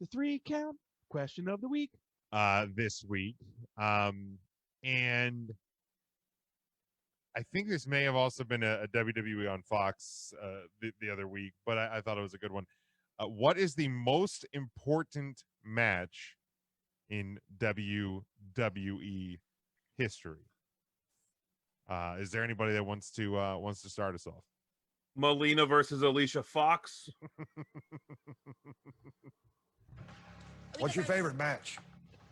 the 3 count question of the week this week. And I think this may have also been a WWE on Fox the other week, but I thought it was a good one. What is the most important match in WWE history? Is there anybody that wants to start us off? Melina versus Alicia Fox. What's your favorite match?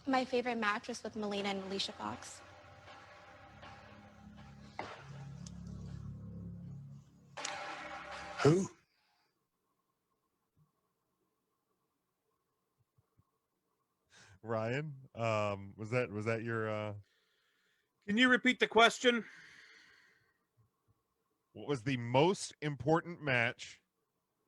My favorite match was with Melina and Alicia Fox. Who? Ryan, was that your? Can you repeat the question? What was the most important match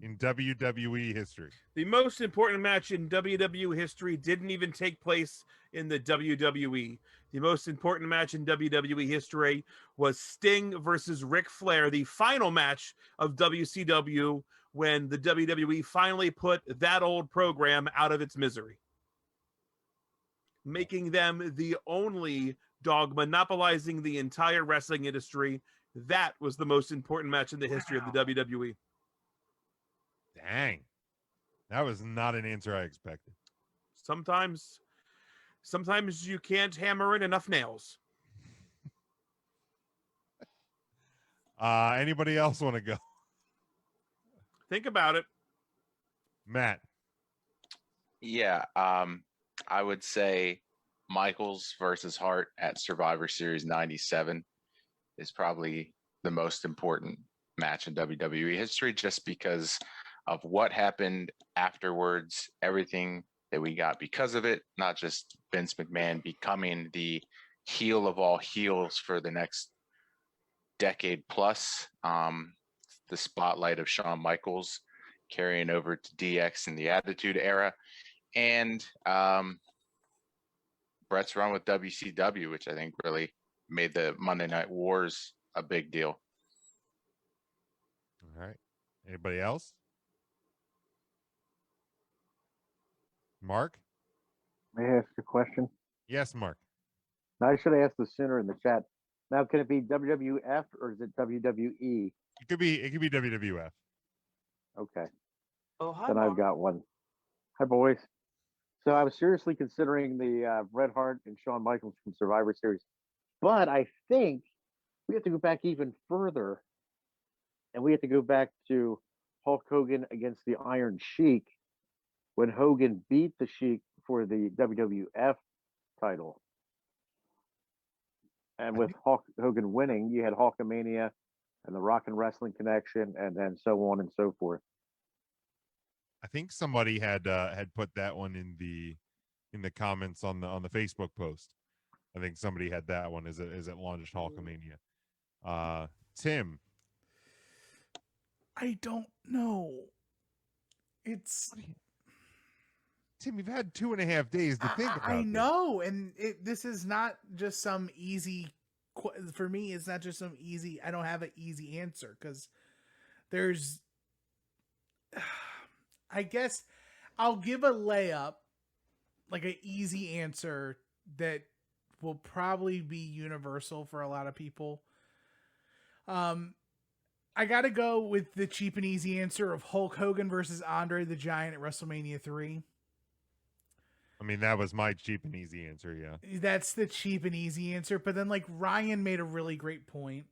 in WWE history? The most important match in WWE history didn't even take place in the WWE. The most important match in WWE history was Sting versus Ric Flair, the final match of WCW when the WWE finally put that old program out of its misery, making them the only dog monopolizing the entire wrestling industry. That was the most important match in the history of the WWE. Dang. That was not an answer I expected. Sometimes you can't hammer in enough nails. Anybody else want to go? Think about it. Matt. Yeah, I would say Michaels versus Hart at Survivor Series 97 is probably the most important match in WWE history, just because of what happened afterwards, everything that we got because of it, not just Vince McMahon becoming the heel of all heels for the next decade plus, the spotlight of Shawn Michaels carrying over to DX in the Attitude Era, and Brett's run with WCW, which I think really made the Monday Night Wars a big deal. All right. Anybody else? Mark? May I ask a question? Yes, Mark. Now, I should have asked this sooner in the chat. Now, can it be WWF or is it WWE? It could be WWF. Okay. Oh, hi, Then I've got one. Hi, boys. So I was seriously considering the Bret Hart and Shawn Michaels from Survivor Series, but I think we have to go back even further, and we have to go back to Hulk Hogan against the Iron Sheik when Hogan beat the Sheik for the WWF title. And with Hulk Hogan winning, you had Hulkamania and the Rock and Wrestling Connection, and then so on and so forth. I think somebody had put that one in the comments on the Facebook post. I think somebody had that one as it launched Hulkamania. Tim. I don't know. It's Tim, you've had 2.5 days to think about I this. know, and this is not just some easy. For me, it's not just some easy. I don't have an easy answer because there's. I guess I'll give a layup, like an easy answer that will probably be universal for a lot of people. I got to go with the cheap and easy answer of Hulk Hogan versus Andre the Giant at WrestleMania 3. I mean, that was my cheap and easy answer, yeah. That's the cheap and easy answer. But then, like, Ryan made a really great point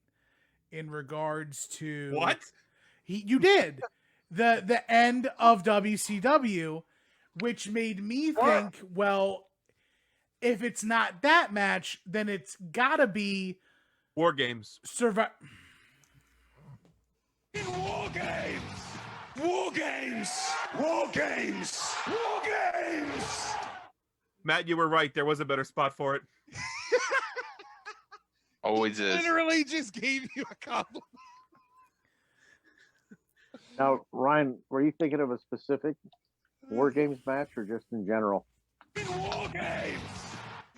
in regards to... What? You did. The end of WCW, which made me think, well, if it's not that match, then it's gotta be War Games. War Games! War Games! War Games! War Games! Matt, you were right. There was a better spot for it. Always is. Literally just gave you a compliment. Now, Ryan, were you thinking of a specific War Games match or just in general? War Games!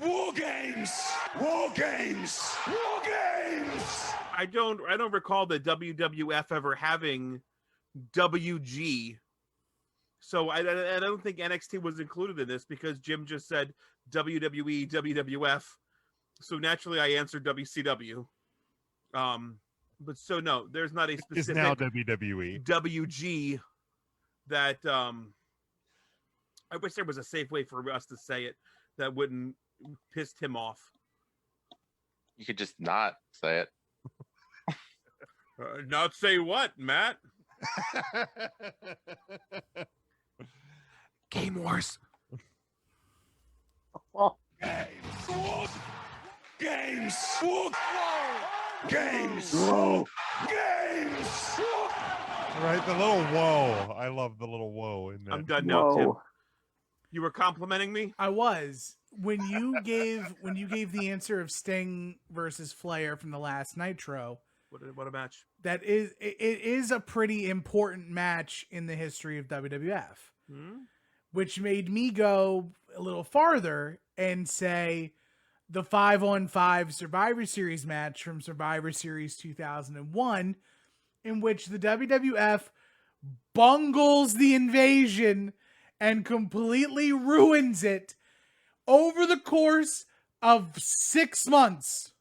War Games! War Games! War Games! I don't recall the WWF ever having WG So I don't think NXT was included in this because Jim just said WWE, WWF. So naturally, I answered WCW. But so no, there's not a It's specific now WWE. WG that I wish there was a safe way for us to say it that wouldn't piss him off. You could just not say it. Not say what, Matt? Game Wars. Games. Games. Games. Right, the little whoa. I love the little whoa in that. I'm done now, Tim. Whoa. You were complimenting me? I was when you gave the answer of Sting versus Flair from the last Nitro. What a match. That is it is a pretty important match in the history of WWF, which made me go a little farther and say the 5-on-5 Survivor Series match from Survivor Series 2001, in which the WWF bungles the invasion and completely ruins it over the course of 6 months.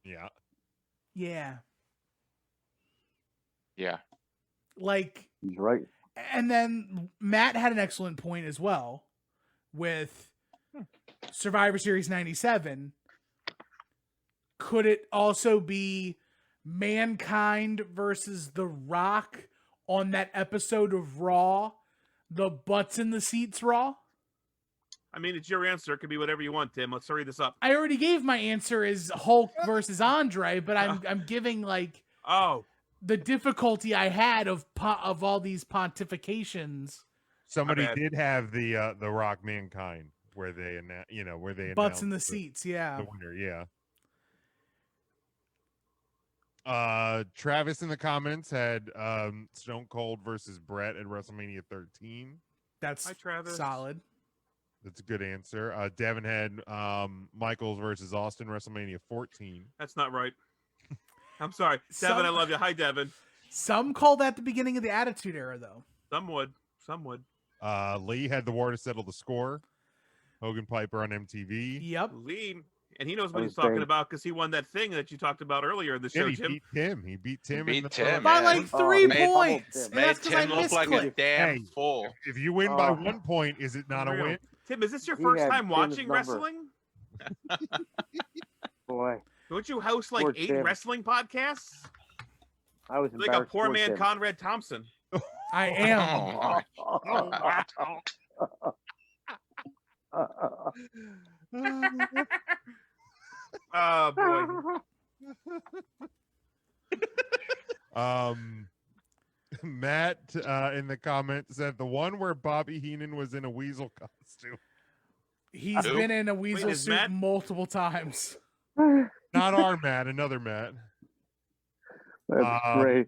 Yeah. Yeah. Yeah. Like, He's right. and then Matt had an excellent point as well with Survivor Series 97. Could it also be Mankind versus The Rock on that episode of Raw? The butts in the seats Raw? I mean, it's your answer. It could be whatever you want, Tim. Let's hurry this up. I already gave my answer as Hulk versus Andre, but I'm giving like the difficulty I had of all these pontifications. Somebody did have the Rock Mankind where they butts in the seats, yeah. The winner, yeah. Travis in the comments had Stone Cold versus Brett at WrestleMania 13. That's Hi, Travis. Solid. That's a good answer. Devin had Michaels versus Austin, WrestleMania 14. That's not right. I'm sorry. Devin, I love you. Hi, Devin. Some call that the beginning of the Attitude Era, though. Some would. Some would. Lee had the War to Settle the Score. Hogan Piper on MTV. Yep. Lee. And he knows what he's talking about because he won that thing that you talked about earlier in the show, He Jim. beat Tim. He beat Tim. Beat Tim, by man. like 3 made- points. And Made that's 'cause I Tim look like a misclicked. damn Hey. fool. If you win by 1 point, is it not a Unreal. win? Tim, is this your He first had time Tim's watching number. wrestling? Boy, Don't you host like Poor 8 Tim. wrestling podcasts? I was Like a embarrassed poor for man Tim. Conrad Thompson. I am. Oh, boy. Matt in the comments said the one where Bobby Heenan was in a weasel costume. He's Who? been in a weasel is suit Matt- multiple times. Not our Matt, another Matt. That's Um, great.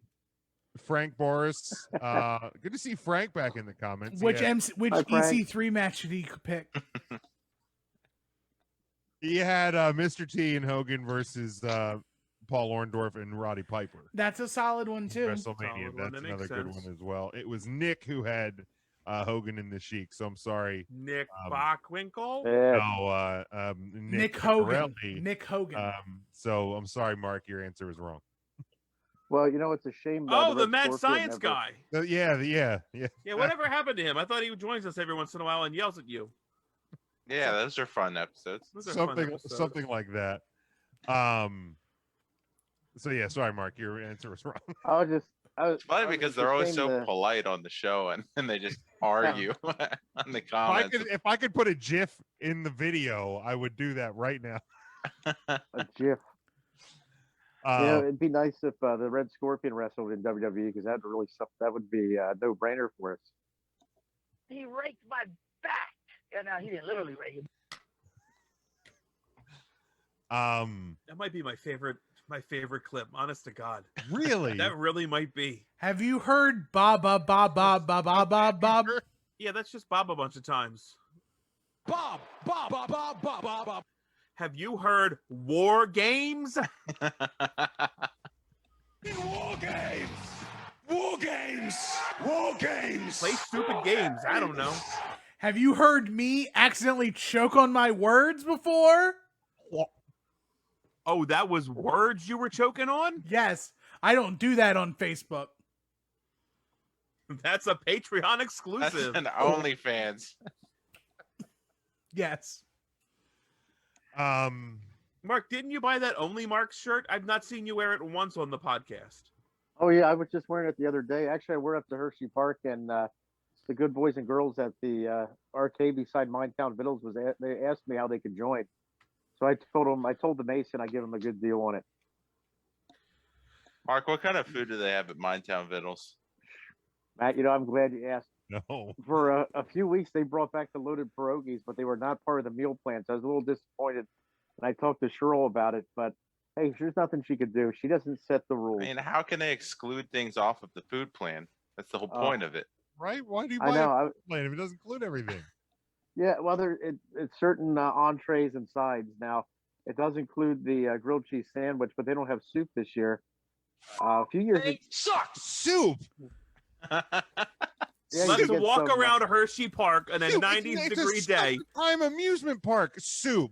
Frank Boris. Good to see Frank back in the comments. Which Yeah. which Hi, Frank. EC3 match did he pick? He had Mr. T and Hogan versus Paul Orndorff and Roddy Piper. That's a solid one too. WrestleMania. Solid one, That's that another makes good sense. one as well. It was Nick who had Hogan in the Sheik, so I'm sorry. Nick Um, Bockwinkel? Yeah. No, Nick Hogan. Corelli. Nick Hogan. So I'm sorry, Mark. Your answer was wrong. Well, you know, it's a shame. Oh, the Red mad Scorpion science never- guy. Yeah. Yeah, whatever happened to him? I thought he joins us every once in a while and yells at you. Yeah, those are fun episodes. Those are fun Something episodes. like that. So yeah, sorry, Mark. Your answer was wrong. I was It's funny I was because just they're always ashamed so to- polite on the show and they just argue on the comments. If I could put a GIF in the video, I would do that right now. a GIF. It'd be nice if the Red Scorpion wrestled in WWE because that would be a no-brainer for us. He raked my back. Yeah, no, he didn't literally rake it. That might be my favorite clip, honest to God. Really? That really might be. Have you heard Bob? Yeah, that's just Bob a bunch of times. Bob. Have you heard War Games? In War Games. War games. War games. Play stupid games. I don't know. Have you heard me accidentally choke on my words before? Oh, that was words you were choking on? Yes, I don't do that on Facebook. That's a Patreon That's exclusive. an OnlyFans. Yes. Mark, didn't you buy that Only Mark shirt? I've not seen you wear it once on the podcast. Oh yeah, I was just wearing it the other day. Actually, I wore it up to Hershey Park, and the good boys and girls at the arcade beside Minetown Vittles they asked me how they could join. So I told the Mason I give them a good deal on it. Mark, what kind of food do they have at Minetown Vittles? Matt, I'm glad you asked. No. For a few weeks, they brought back the loaded pierogies, but they were not part of the meal plan. So I was a little disappointed. And I talked to Cheryl about it, but hey, there's nothing she could do. She doesn't set the rules. I mean, how can they exclude things off of the food plan? That's the whole point of it. Right? Why do you I buy know. a plan if it doesn't include everything? Yeah, well, it's certain entrees and sides. Now, it does include the grilled cheese sandwich, but they don't have soup this year. A few years ago, Sucks. Soup. yeah, you Let's get walk some, around Hershey Park on a Soup. 90-degree It's day. a prime amusement park. Soup.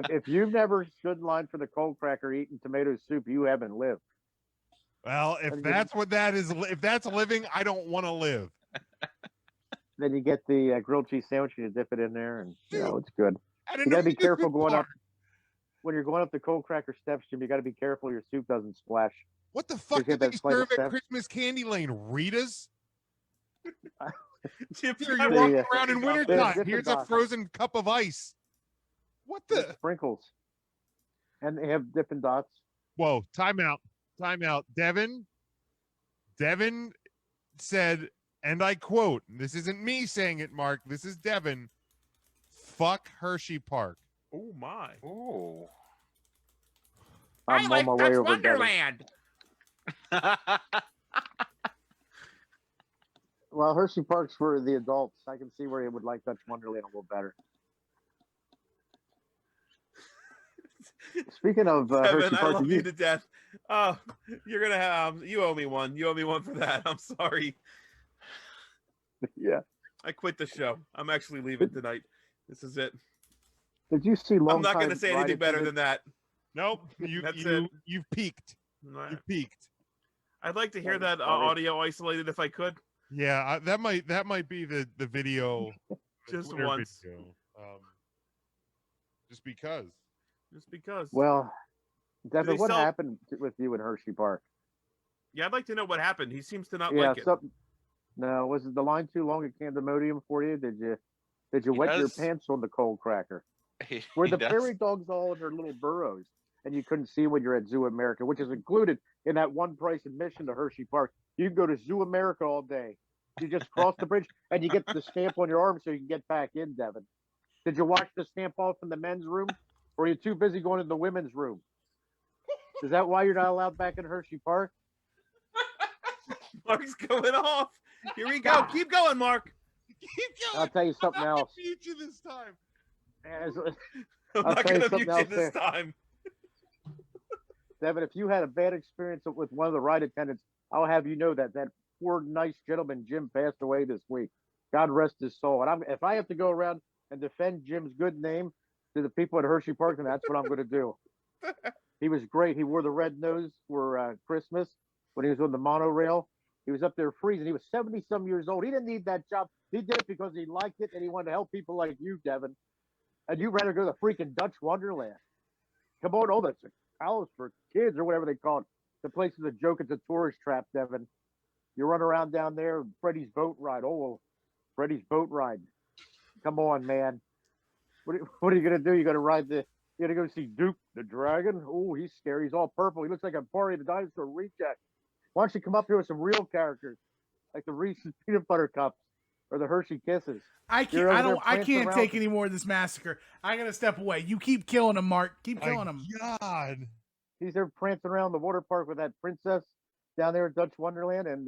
if you've never stood in line for the cold cracker eating tomato soup, you haven't lived. Well, if that's what that is, if that's living, I don't want to live. Then you get the grilled cheese sandwich and you dip it in there, and Soup. it's good. At You an got to be amusement careful going up park. when you're going up the cold cracker steps, Jim. You got to be careful your soup doesn't splash. What the fuck you do get they that flight of serve at steps. Christmas Candy Lane? Rita's? Chip, Here, I you're walk walking around in They have wintertime. Dippin' Here's a Dots. frozen cup of ice. What With the? sprinkles, and they have Dippin' Dots. Whoa, time out. Time out. Devin said, and I quote, this isn't me saying it, Mark. This is Devin. Fuck Hershey Park. Oh my. Ooh. I'm on my way over Devin. Well, Hershey Park's for the adults. I can see where you would like Dutch Wonderland a little better. Speaking of Kevin, Hershey I Park, love you to death. Oh, you're gonna have you owe me one. You owe me one for that. I'm sorry. yeah. I quit the show. I'm actually leaving tonight. This is it. Did you see long I'm not gonna say anything better than that. Nope. That's it. You've peaked. You've peaked. I'd like to hear That that was funny. audio isolated if I could. Yeah, that might be the video. the Just Twitter once. video. Just because. Just because. Well, Devin, they what sell- happened with you in Hershey Park? Yeah, I'd like to know what happened. He seems to not Yeah, like it. no, was the line too long at Candemodium for you? Did you He wet your does- pants on the cold cracker? He Were the does- prairie dogs all in their little burrows and you couldn't see when you're at Zoo America, which is included in that one price admission to Hershey Park? You can go to Zoo America all day. You just cross the bridge and you get the stamp on your arm so you can get back in, Devin. Did you watch the stamp off in the men's room? Or are you too busy going to the women's room? Is that why you're not allowed back in Hershey Park? Mark's going off. Here we go. Keep going, Mark. Keep going. I'll tell you something I'm not else. gonna mute you this time. As- I'm I'll not tell you gonna something mute you else this there. time. Devin, if you had a bad experience with one of the ride attendants, I'll have you know that poor, nice gentleman Jim passed away this week. God rest his soul. And if I have to go around and defend Jim's good name to the people at Hershey Park, then that's what I'm going to do. He was great. He wore the red nose for Christmas when he was on the monorail. He was up there freezing. He was 70-some years old. He didn't need that job. He did it because he liked it and he wanted to help people like you, Devin. And you'd rather go to the freaking Dutch Wonderland. Come on, that's a palace for kids or whatever they call it. The place is a joke. It's a tourist trap, Devin. You run around down there, Freddie's boat ride. Oh, Freddie's boat ride. Come on, man. What are you going to do? You got to ride you got to go see Duke the Dragon? Oh, he's scary. He's all purple. He looks like a Barney the Dinosaur reject. Why don't you come up here with some real characters, like the Reese's Peanut Butter Cups or the Hershey Kisses? I can't. You're over there I prancing can't around take with- any more of this massacre. I gotta step away. You keep killing him, Mark. Keep My killing him. God. He's there prancing around the water park with that princess down there at Dutch Wonderland and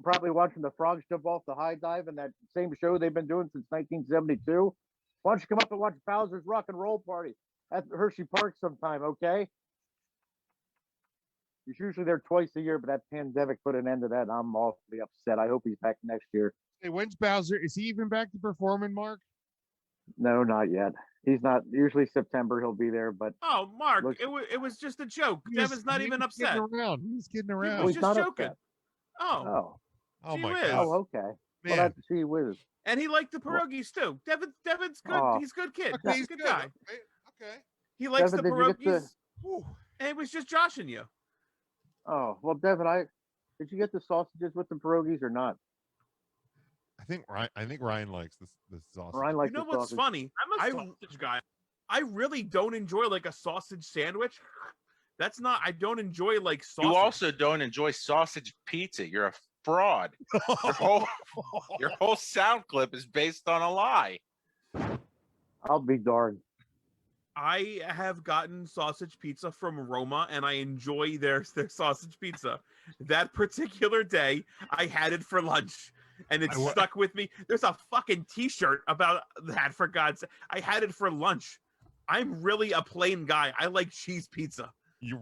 probably watching the frogs jump off the high dive in that same show they've been doing since 1972. Why don't you come up and watch Bowser's Rock and Roll Party at Hershey Park sometime, okay? He's usually there twice a year, but that pandemic put an end to that. And I'm awfully upset. I hope he's back next year. Hey, when's Bowser? Is he even back to performing, Mark? No, not yet. He's not. Usually September he'll be there, but Oh, Mark, Looks- it was just a joke. He was- Devin's not he even was kidding upset. around. He was kidding He around. was he's just not joking. upset. Oh, Oh gee my whiz. god, Oh, okay. Well, man! that's gee whiz. and he liked the pierogies too. Devin's good. Oh. He's a good kid. Okay, He's a good guy. Okay. He likes Devin, the did you get pierogies. the- Whew. And it was just joshing you. Oh, well, Devin, did you get the sausages with the pierogies or not? I think Ryan likes this sausage. Ryan likes You know the what's sausage. funny? I'm a sausage guy. I really don't enjoy like a sausage sandwich. That's not. I don't enjoy like sausage. You also don't enjoy sausage pizza. You're a fraud. Your whole sound clip is based on a lie. I'll be darned. I have gotten sausage pizza from Roma, and I enjoy their sausage pizza. That particular day, I had it for lunch, and it stuck with me. There's a fucking T-shirt about that, for God's sake. I had it for lunch. I'm really a plain guy. I like cheese pizza. You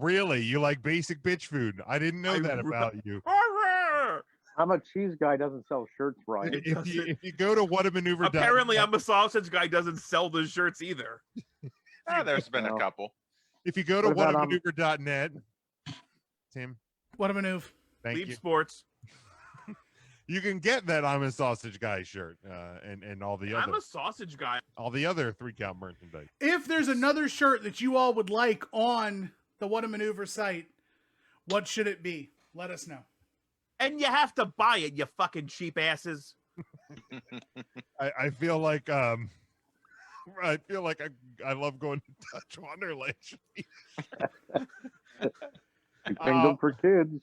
like basic bitch food. I didn't know that about you. I'm a cheese guy. Doesn't sell shirts, Ryan. If you go to whatamaneuver. Apparently, I'm a sausage guy. Doesn't sell the shirts either. There's been a couple. If you go to What about, whatamaneuver.net, Tim, What a maneuver. thank Leave you. sports. You can get that I'm a sausage guy shirt, and all the I'm other a sausage guy. all the other 3-count merchandise. If there's another shirt that you all would like on the What a Maneuver site, what should it be? Let us know. And you have to buy it, you fucking cheap asses. I feel like I love going to Dutch Wonderland. Kingdom for kids.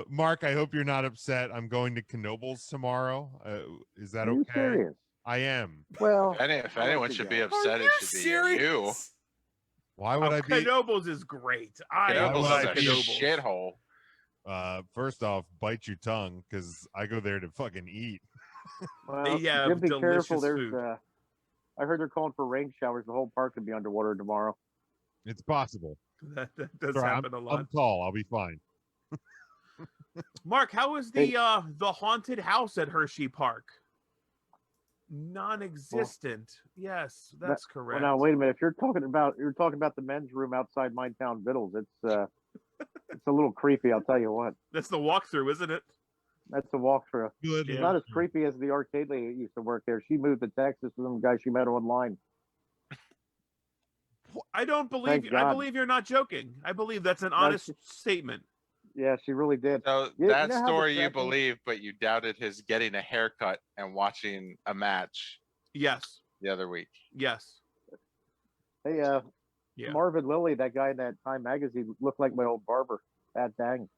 Mark, I hope you're not upset. I'm going to Knoebels tomorrow. Is that Are you okay? serious? I am. Well, If anyone should be Are upset, you it should be you. serious? Why would I be? Knoebels is great. I Knoebels love is a Knoebels. shithole. First off, bite your tongue because I go there to fucking eat. well, They have Jim, be delicious careful. There's, food. I heard they're calling for rain showers. The whole park could be underwater tomorrow. It's possible. That does Sorry, happen a lot. I'm tall. I'll be fine. Mark, how is the haunted house at Hershey Park? Non-existent. Yes, that's correct. Well, now wait a minute. If you're talking about the men's room outside Mine Town Vittles, it's a little creepy. I'll tell you what. That's the walkthrough, isn't it? That's a walkthrough. Good. It's not as creepy as the arcade lady that used to work there. She moved to Texas with some guy she met online. I don't believe Thank you. I God. believe you're not joking. I believe that's an honest statement. Yeah, she really did. So You that know how story you distracting- believe, but you doubted his getting a haircut and watching a match Yes. the other week. Yes. Hey, Yeah. Marvin Lilly, that guy in that Time magazine, looked like my old barber. Bad dang.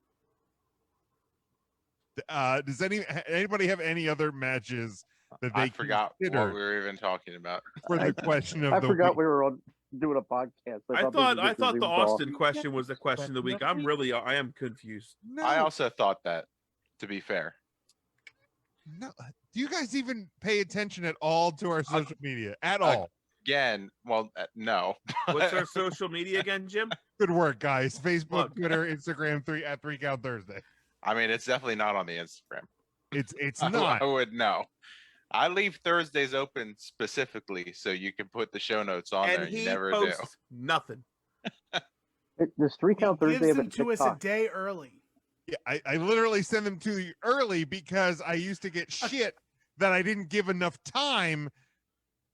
Does anybody have any other matches that they I forgot consider what we were even talking about. for the question of I the forgot week? we were doing a podcast. I this thought was just a the Zoom call. Austin question was the question of the week. I am confused. No, I also thought that, to be fair. no. Do you guys even pay attention at all to our social media at all? Again, well, no. What's our social media again, Jim? Good work, guys. Facebook, Look. Twitter, Instagram, 3 Thursday. I mean, it's definitely not on the Instagram. It's I not. would know. I leave Thursdays open specifically so you can put the show notes on there. And You he never do. posts nothing. Does 3 Count He Thursday gives have them a to us a TikTok? day early. Yeah, I literally send them to you early because I used to get shit that I didn't give enough time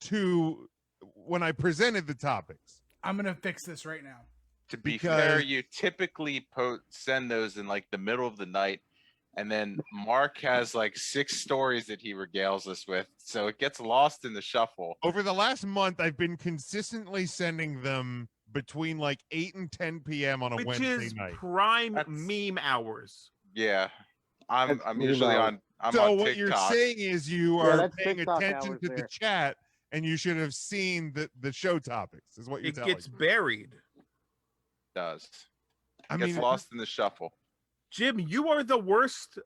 to when I presented the topics. I'm gonna fix this right now. To be Because- fair, you typically send those in like the middle of the night, and then Mark has like 6 stories that he regales us with, so it gets lost in the shuffle. Over the last month, I've been consistently sending them between like 8 and 10 p.m. on a Which Wednesday is night. prime That's- meme hours. Yeah, I'm That's usually meanwhile. on. I'm So on what you're TikTok. saying is you Yeah, are that's paying TikTok attention hours to the there. chat, and you should have seen the show topics. Is what you're It telling gets me. buried. Does I gets mean, lost in the shuffle. Jim, you are the worst.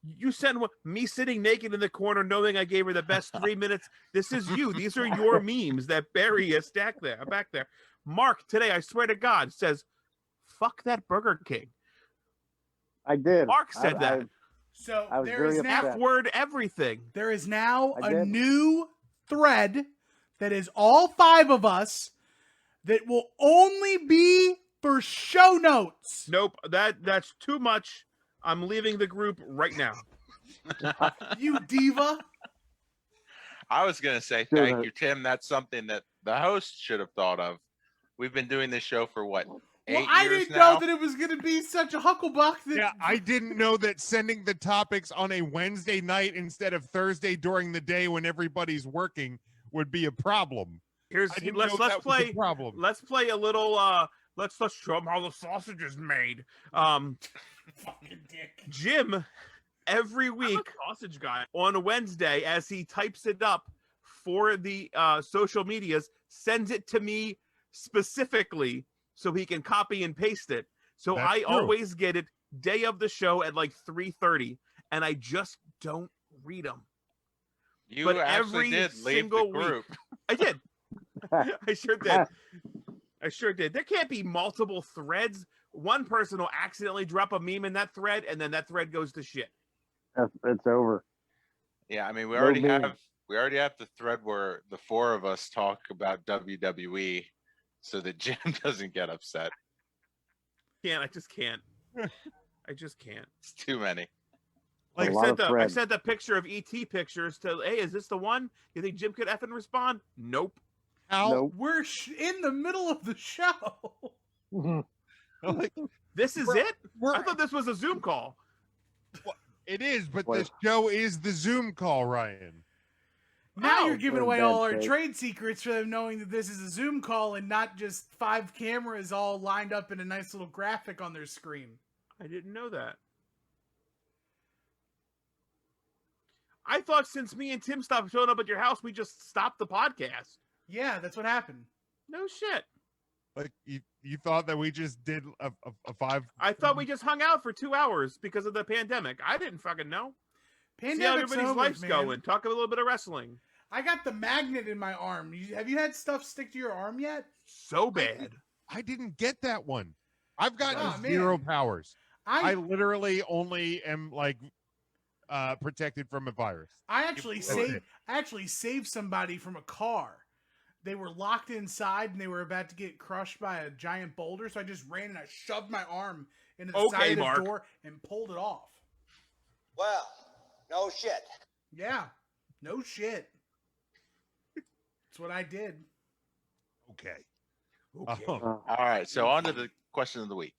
You send me sitting naked in the corner knowing I gave her the best 3 minutes. This is you. These are your memes that bury a stack there, back there. Mark today, I swear to God, says fuck that Burger King. I did. Mark said that. So I was there very is now upset. F-word everything. there is now I a did. new thread that is all 5 of us that will only be for show notes. Nope, that's too much. I'm leaving the group right now. You diva. I was gonna say Sure, thank no. you, Tim. That's something that the host should have thought of. We've been doing this show for what, 8 Well, I years didn't now? know that it was going to be such a hucklebuck. That Yeah, I didn't know that sending the topics on a Wednesday night instead of Thursday during the day when everybody's working would be a problem. Here's I didn't let's know that was play a problem. let's play a little let's show them how the sausage is made. fucking dick. Jim every week sausage guy on Wednesday as he types it up for the social medias sends it to me specifically so he can copy and paste it. So That's I true. always get it day of the show at like 3:30 and I just don't read them. You but actually every did leave the single group. I did. I sure did. I sure did. There can't be multiple threads. One person will accidentally drop a meme in that thread, and then that thread goes to shit. It's over. Yeah, I mean, we No already meme. have the thread where the 4 of us talk about WWE, so that Jim doesn't get upset. I just can't. I just can't. It's too many. Like, A lot of I threads. sent the picture of ET pictures to, hey, is this the one? You think Jim could effing respond? Nope. How? Nope. We're in the middle of the show. Like, This is We're- it? we're- I thought this was a Zoom call. it is, but Well- the show is the Zoom call, Ryan. Now Oh, you're giving we're in away bad all our shape. trade secrets for them knowing that this is a Zoom call and not just 5 cameras all lined up in a nice little graphic on their screen. I didn't know that. I thought since me and Tim stopped showing up at your house, we just stopped the podcast. Yeah, that's what happened. No shit. Like, you thought that we just did a 5. I thought we just hung out for 2 hours because of the pandemic. I didn't fucking know. See how Pandemic's everybody's over, life's man. going. Talk a little bit of wrestling. I got the magnet in my arm. Have you had stuff stick to your arm yet? So bad. I didn't get that one. I've gotten Oh, man. 0 powers. I I literally only am like protected from a virus. actually That's saved somebody from a car. They were locked inside and they were about to get crushed by a giant boulder. So I just ran and I shoved my arm into the Okay, side of the Mark. door and pulled it off. Well, no shit. Yeah, no shit. That's what I did. Okay. Okay. All right, so on to the question of the week.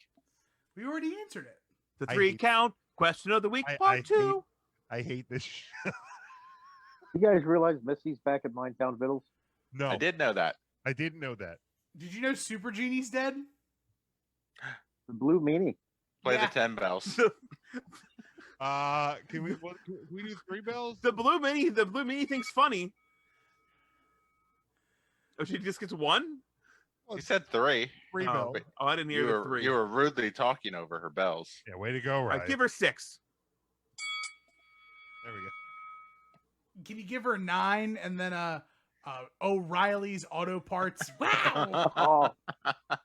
We already answered it. The I 3 hate- count question of the week, I part 2. I hate this. Show. You guys realize Missy's back at Minetown Vittles? No, I did know that. I didn't know that. Did you know Super Genie's dead? The Blue Meanie. Play Yeah. the 10 bells. Can we do 3 bells? The blue mini thinks funny. Oh, she just gets 1? You said 3. 3 Oh, bells. I didn't hear You the were 3. you were rudely talking over her bells. Yeah, way to go, Ryan. Give her 6. There we go. Can you give her 9 and then O'Reilly's Auto Parts? Wow. Oh,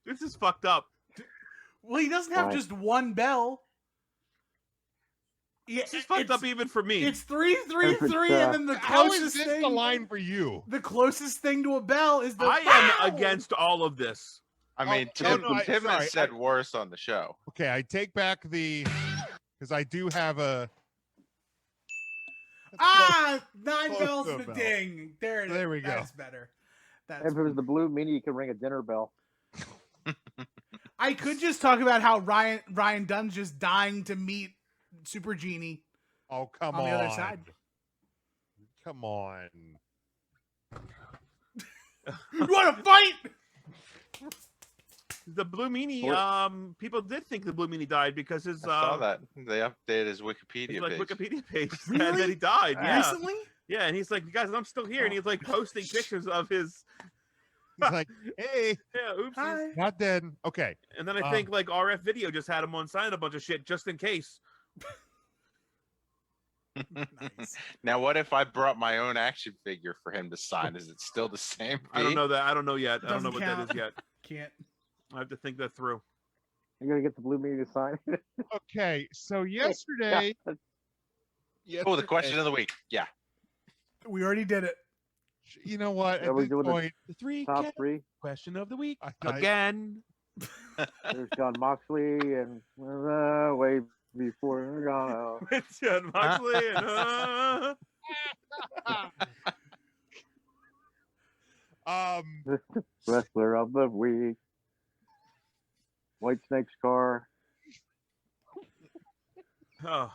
This is fucked up. Well, he doesn't have Why? just one bell. Yeah, This is fucked up even for me. It's 333, and then the How is closest this thing. the line for you? The closest thing to a bell is the. I Wow! am against all of this. I mean, Oh, Tim, no, Tim sorry, has said worse on the show. Okay, I take back the because I do have a. Ah, 9 Close bells to a and a bell. ding. There it is. There we go. That's better. That's. if it was the Blue Meanie, you could ring a dinner bell. I could just talk about how Ryan Dunn's just dying to meet Super Genie Oh come on on! the other side. Come on! You want to fight? The Blue Meanie, What? people did think the Blue Meanie died because his I saw that. They updated his Wikipedia his, like, page. Wikipedia page said Really? that he died. Yeah, Recently? yeah, and he's like, guys, I'm still here, and he's like posting pictures of his. He's like, hey, Yeah, oopsies. Hi. not dead. Okay, And then I think like RF Video just had him on sign a bunch of shit just in case. Nice. Now, what if I brought my own action figure for him to sign? Is it still the same? I don't fee? know that. I don't know yet. I don't know Doesn't what that count. is yet. Can't. I have to think that through. You gotta get the blue media to sign. Okay, so yesterday, Oh, the question of the week. Yeah. We already did it. you know what? Are At we this doing the point, The three top count three. question of the week. Again. There's John Moxley and way before gone. With John Moxley and Wrestler of the week. White Snake's car. oh.